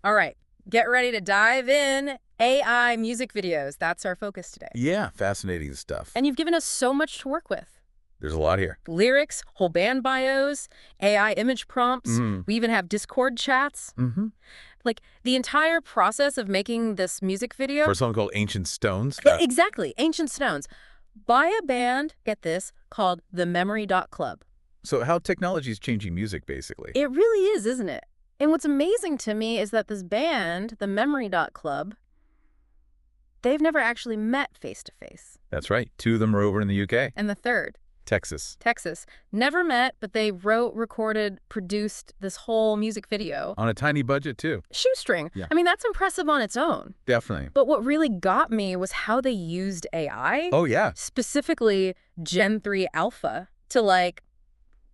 All right, get ready to dive in. AI music videos. That's our focus today. Yeah, fascinating stuff. And you've given us so much to work with. There's a lot here. Lyrics, whole band bios, AI image prompts. Mm. We even have Discord chats. Mm-hmm. Like, the entire process of making this music video. For a song called Ancient Stones. Exactly, Ancient Stones. By a band, get this, called the Memory.Club. So how technology is changing music, basically. It really is, isn't it? And what's amazing to me is that this band, the Memory.Club, they've never actually met face-to-face. That's right. Two of them are over in the UK. And the third, Texas. never met, but they wrote, recorded, produced this whole music video. On a tiny budget, too. Shoestring. Yeah. I mean, that's impressive on its own. Definitely. But what really got me was how they used AI. Oh, yeah. Specifically Gen 3 Alpha to, like,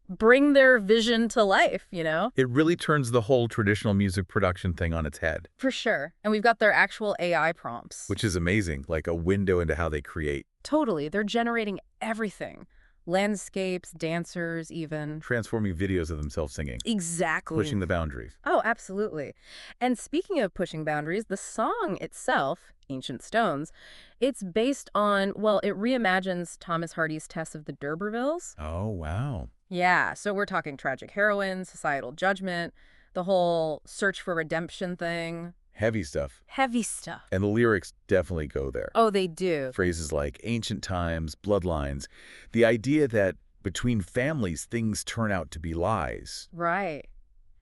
bring their vision to life, you know? It really turns the whole traditional music production thing on its head. For sure. And we've got their actual AI prompts. Which is amazing, like a window into how they create. Totally. They're generating everything. Landscapes, dancers, even. Transforming videos of themselves singing. Exactly. Pushing the boundaries. Oh, absolutely. And speaking of pushing boundaries, the song itself, Ancient Stones, it's based on, well, it reimagines Thomas Hardy's Tess of the D'Urbervilles. Oh, wow. Yeah, so we're talking tragic heroine, societal judgment, the whole search for redemption thing. Heavy stuff. Heavy stuff. And the lyrics definitely go there. Oh, they do. Phrases like ancient times, bloodlines, the idea that between families things turn out to be lies. Right.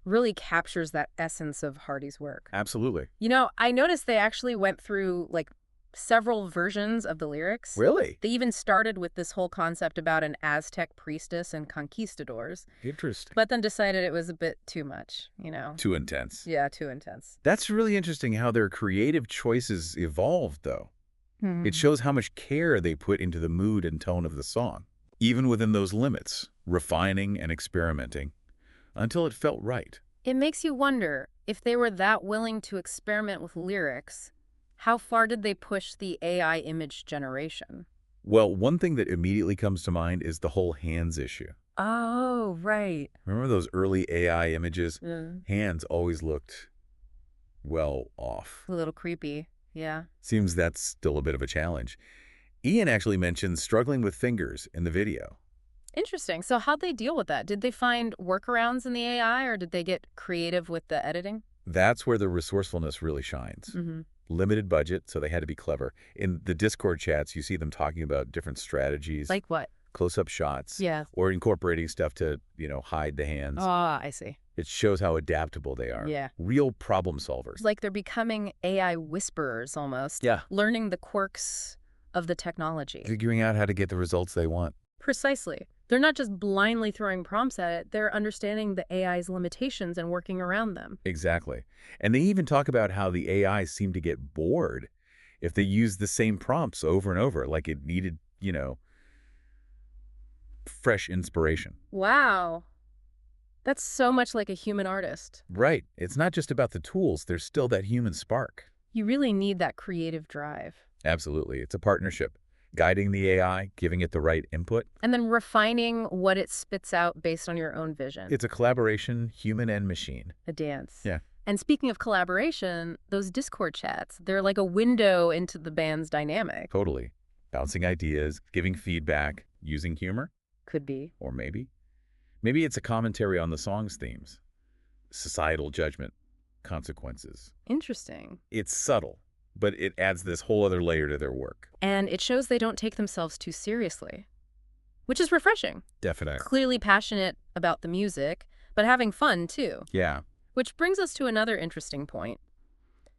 Really captures that essence of Hardy's work. Absolutely. You know, I noticed they actually went through, like, several versions of the lyrics. Really? They even started with this whole concept about an Aztec priestess and conquistadors, Interesting. but then decided it was a bit too much, you know? Too intense. Yeah, too intense. That's really interesting how their creative choices evolved, though. It shows how much care they put into the mood and tone of the song, even within those limits, refining and experimenting, until it felt right. It makes you wonder, if they were that willing to experiment with lyrics, how far did they push the AI image generation? Well, one thing that immediately comes to mind is the whole hands issue. Oh, right. Remember those early AI images? Mm. Hands always looked, well, off. A little creepy, yeah. Seems that's still a bit of a challenge. Ian actually mentioned struggling with fingers in the video. Interesting. So how'd they deal with that? Did they find workarounds in the AI, or did they get creative with the editing? That's where the resourcefulness really shines. Mm-hmm. Limited budget, so they had to be clever. In the Discord chats, you see them talking about different strategies. Like what? Close-up shots. Yeah. Or incorporating stuff to, hide the hands. Ah, I see. It shows how adaptable they are. Yeah. Real problem solvers. It's like they're becoming AI whisperers almost. Yeah. Learning the quirks of the technology. Figuring out how to get the results they want. Precisely. They're not just blindly throwing prompts at it, they're understanding the AI's limitations and working around them. Exactly. And they even talk about how the AI seemed to get bored if they used the same prompts over and over, like it needed, fresh inspiration. Wow. That's so much like a human artist. Right. It's not just about the tools. There's still that human spark. You really need that creative drive. Absolutely. It's a partnership. Guiding the AI, giving it the right input. And then refining what it spits out based on your own vision. It's a collaboration, human and machine. A dance. Yeah. And speaking of collaboration, those Discord chats, they're like a window into the band's dynamic. Totally. Bouncing ideas, giving feedback, using humor. Could be. Or maybe it's a commentary on the song's themes. Societal judgment, consequences. Interesting. It's subtle, but it adds this whole other layer to their work. And it shows they don't take themselves too seriously, which is refreshing. Definitely. Clearly passionate about the music, but having fun too. Yeah. Which brings us to another interesting point.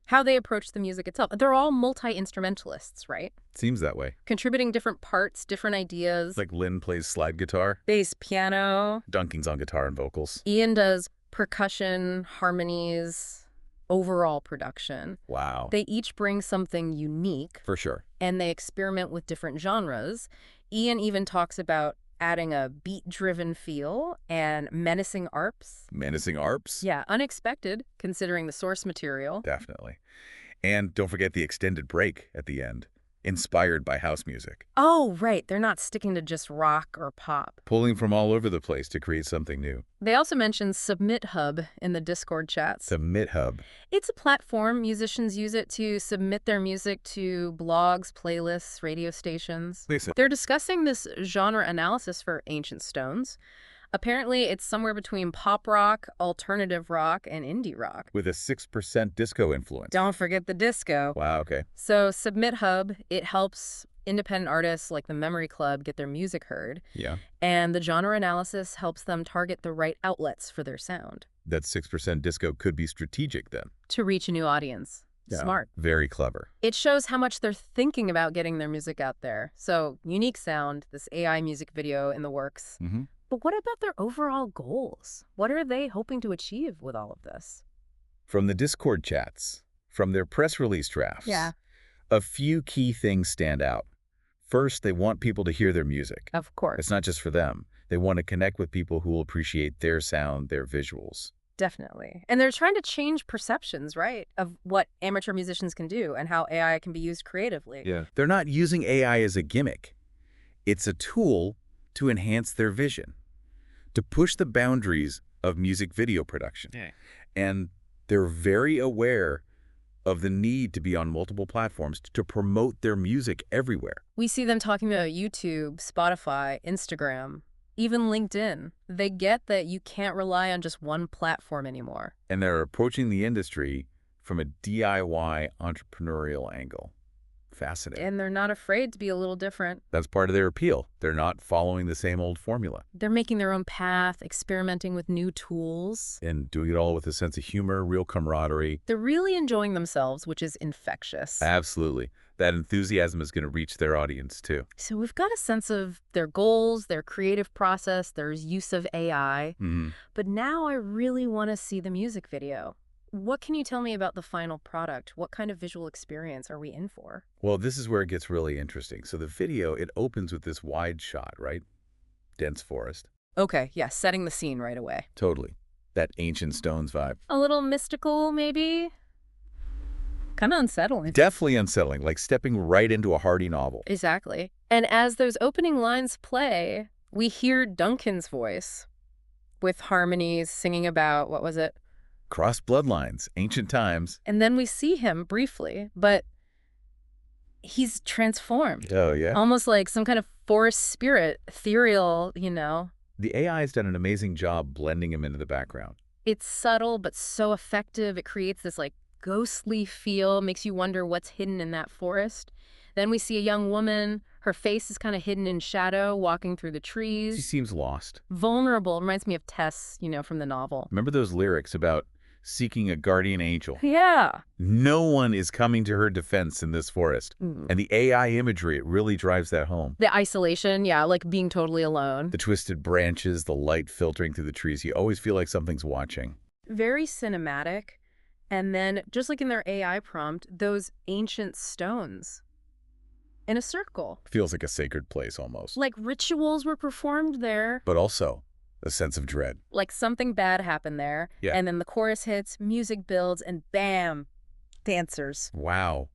How they approach the music itself. They're all multi-instrumentalists, right? Seems that way. Contributing different parts, different ideas. Like Lynn plays slide guitar. Bass, piano. Duncan's on guitar and vocals. Ian does percussion, harmonies, overall production. Wow. They each bring something unique. For sure. And they experiment with different genres. Ian even talks about adding a beat-driven feel and menacing arps. Menacing arps? Yeah, unexpected, considering the source material. Definitely. And don't forget the extended break at the end. inspired by house music, Oh, right. They're not sticking to just rock or pop. pulling from all over the place to create something new. They also mentioned Submit Hub in the Discord chats. The MidHub. It's a platform. Musicians use it to submit their music to blogs, playlists, radio stations. Listen, They're discussing this genre analysis for Ancient Stones. Apparently, it's somewhere between pop rock, alternative rock, and indie rock. with a 6% disco influence. Don't forget the disco. Wow, okay. So Submit Hub, it helps independent artists like the Memory Club get their music heard. Yeah. And the genre analysis helps them target the right outlets for their sound That 6% disco could be strategic then. to reach a new audience. Yeah. Smart. Very clever. It shows how much they're thinking about getting their music out there. So, unique sound, this AI music video in the works. Mm-hmm. But what about their overall goals? What are they hoping to achieve with all of this? From the Discord chats, from their press release drafts, a few key things stand out. First, they want people to hear their music. Of course. It's not just for them. They want to connect with people who will appreciate their sound, their visuals. Definitely. And they're trying to change perceptions, right, of what amateur musicians can do and how AI can be used creatively. Yeah. They're not using AI as a gimmick. It's a tool to enhance their vision, to push the boundaries of music video production. Yeah. And they're very aware of the need to be on multiple platforms to promote their music everywhere. We see them talking about YouTube, Spotify, Instagram, even LinkedIn. They get that you can't rely on just one platform anymore. And they're approaching the industry from a DIY entrepreneurial angle. Fascinating. And they're not afraid to be a little different. That's part of their appeal. They're not following the same old formula. They're making their own path, experimenting with new tools. And doing it all with a sense of humor, real camaraderie. They're really enjoying themselves, which is infectious. Absolutely. That enthusiasm is going to reach their audience too. So we've got a sense of their goals, their creative process, their use of AI. Mm-hmm. But now I really want to see the music video. What can you tell me about the final product? What kind of visual experience are we in for? Well, this is where it gets really interesting. So the video, it opens with this wide shot, right? Dense forest. Okay, yeah, setting the scene right away. Totally. That Ancient Stones vibe. A little mystical, maybe? Kind of unsettling. Definitely unsettling, like stepping right into a Hardy novel. Exactly. And as those opening lines play, we hear Duncan's voice with harmonies singing about, what was it? Cross bloodlines, ancient times. And then we see him briefly, but he's transformed. Oh, yeah? Almost like some kind of forest spirit, ethereal, you know. The AI has done an amazing job blending him into the background. It's subtle, but so effective. It creates this like ghostly feel, makes you wonder what's hidden in that forest. Then we see a young woman. Her face is kind of hidden in shadow, walking through the She trees. seems lost. Vulnerable. Reminds me of Tess, you know, from the novel. Remember those lyrics about seeking a guardian angel? Yeah. No one is coming to her defense in this forest. And the AI imagery, it really drives that home. The isolation, yeah, like being totally alone. The twisted branches, the light filtering through the trees. You always feel like something's watching. Very cinematic. And then, just like in their AI prompt, those ancient stones in a circle. Feels like a sacred place almost. Like rituals were performed there. But also a sense of dread. Like something bad happened there. Yeah. And then the chorus hits, music builds, and bam, dancers. Wow.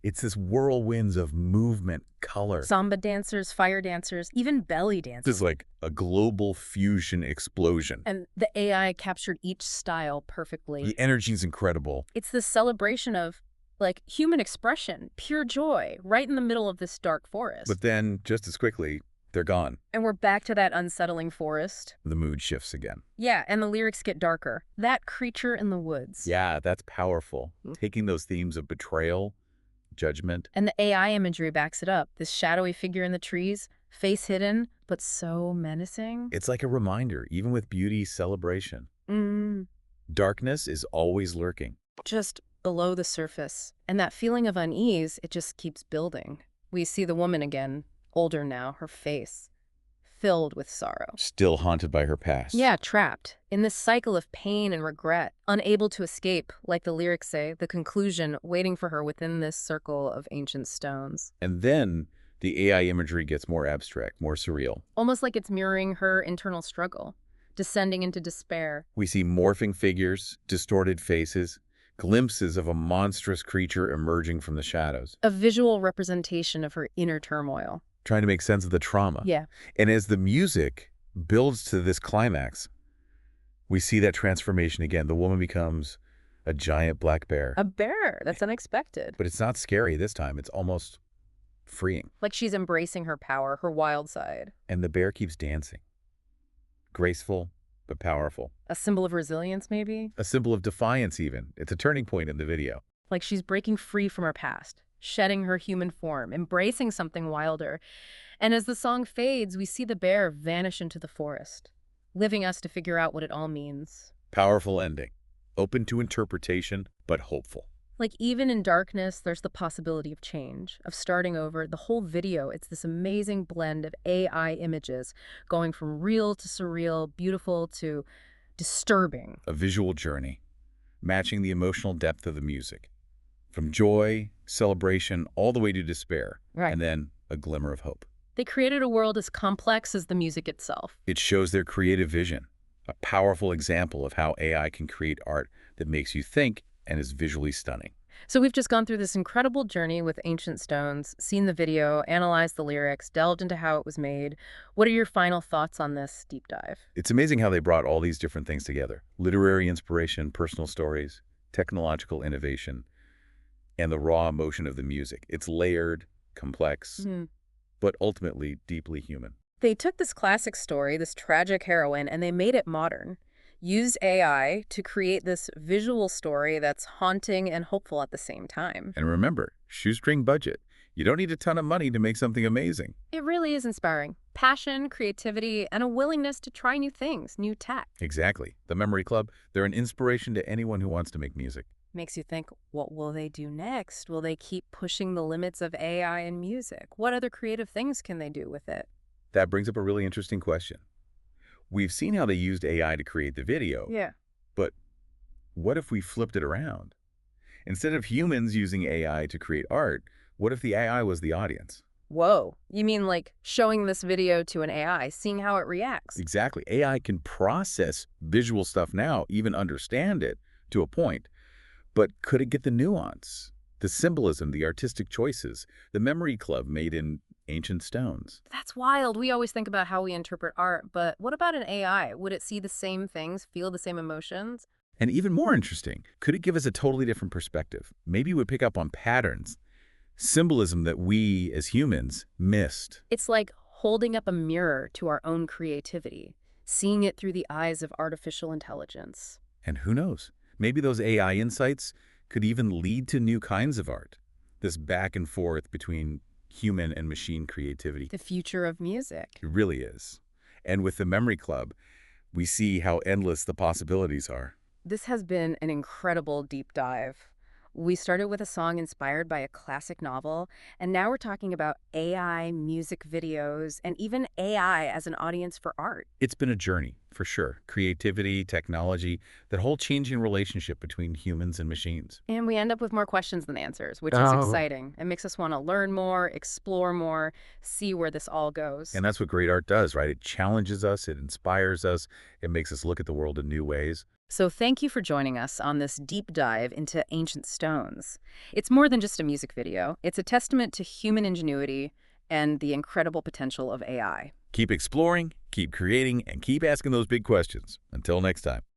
It's this whirlwinds of movement, color. Samba dancers, fire dancers, even belly dancers. This is like a global fusion explosion. And the AI captured each style perfectly. The energy is incredible. It's this celebration of, like, human expression, pure joy, right in the middle of this dark forest. But then, just as quickly, they're gone. And we're back to that unsettling forest. The mood shifts again. Yeah, and the lyrics get darker. That creature in the woods. Yeah, that's powerful. Taking those themes of betrayal, judgment. And the AI imagery backs it up. This shadowy figure in the trees, face hidden, but so menacing. It's like a reminder, even with beauty, celebration. Mm. Darkness is always lurking. Just below the surface. And that feeling of unease, it just keeps building. We see the woman again, older now, her face filled with sorrow. Still haunted by her past. Yeah, trapped in this cycle of pain and regret, unable to escape, like the lyrics say, the conclusion waiting for her within this circle of ancient stones. And then the AI imagery gets more abstract, more surreal. Almost like it's mirroring her internal struggle, descending into despair. We see morphing figures, distorted faces, glimpses of a monstrous creature emerging from the shadows, A visual representation of her inner turmoil. trying to make sense of the trauma. Yeah. And as the music builds to this climax, we see that transformation again. The woman becomes a giant black bear. A bear. That's unexpected. But it's not scary this time. It's almost freeing. Like she's embracing her power, her wild side. And the bear keeps dancing. Graceful, but powerful. A symbol of resilience, maybe? A symbol of defiance, even. It's a turning point in the video. Like she's breaking free from her past, shedding her human form, embracing something wilder. And as the song fades, we see the bear vanish into the forest, leaving us to figure out what it all means. Powerful ending. Open to interpretation, but hopeful. Like even in darkness, there's the possibility of change, of starting over. The whole video, it's this amazing blend of AI images going from real to surreal, beautiful to disturbing. A visual journey, matching the emotional depth of the music. From joy, celebration, all the way to despair. Right. And then a glimmer of hope. They created a world as complex as the music itself. It shows their creative vision, a powerful example of how AI can create art that makes you think and is visually stunning. So we've just gone through this incredible journey with Ancient Stones, seen the video, analyzed the lyrics, delved into how it was made. What are your final thoughts on this deep dive? It's amazing how they brought all these different things together. Literary inspiration, personal stories, technological innovation, and the raw emotion of the music. It's layered, complex, but ultimately deeply human. They took this classic story, this tragic heroine, and they made it modern. Used AI to create this visual story that's haunting and hopeful at the same time. And remember, shoestring budget. You don't need a ton of money to make something amazing. It really is inspiring. Passion, creativity, and a willingness to try new things, new tech. Exactly. The Memory Club, they're an inspiration to anyone who wants to make music. Makes you think, what will they do next? Will they keep pushing the limits of AI and music? What other creative things can they do with it? That brings up a really interesting question. We've seen how they used AI to create the video. Yeah. But what if we flipped it around? Instead of humans using AI to create art, what if the AI was the audience? Whoa. You mean like showing this video to an AI, seeing how it reacts? Exactly. AI can process visual stuff now, even understand it to a point. But could it get the nuance, the symbolism, the artistic choices, the Memory Club made in Ancient Stones? That's wild. We always think about how we interpret art, but what about an AI? Would it see the same things, feel the same emotions? And even more interesting, could it give us a totally different perspective? Maybe it would pick up on patterns, symbolism that we as humans missed. It's like holding up a mirror to our own creativity, seeing it through the eyes of artificial intelligence. And who knows? Maybe those AI insights could even lead to new kinds of art. This back and forth between human and machine creativity. The future of music. It really is. And with the Memory Club, we see how endless the possibilities are. This has been an incredible deep dive. We started with a song inspired by a classic novel, and now we're talking about AI, music videos, and even AI as an audience for art. It's been a journey, for sure. Creativity, technology, that whole changing relationship between humans and machines. And we end up with more questions than answers, which is exciting. It makes us want to learn more, explore more, see where this all goes. And that's what great art does, right? It challenges us, it inspires us, it makes us look at the world in new ways. So thank you for joining us on this deep dive into Ancient Stones. It's more than just a music video. It's a testament to human ingenuity and the incredible potential of AI. Keep exploring, keep creating, and keep asking those big questions. Until next time.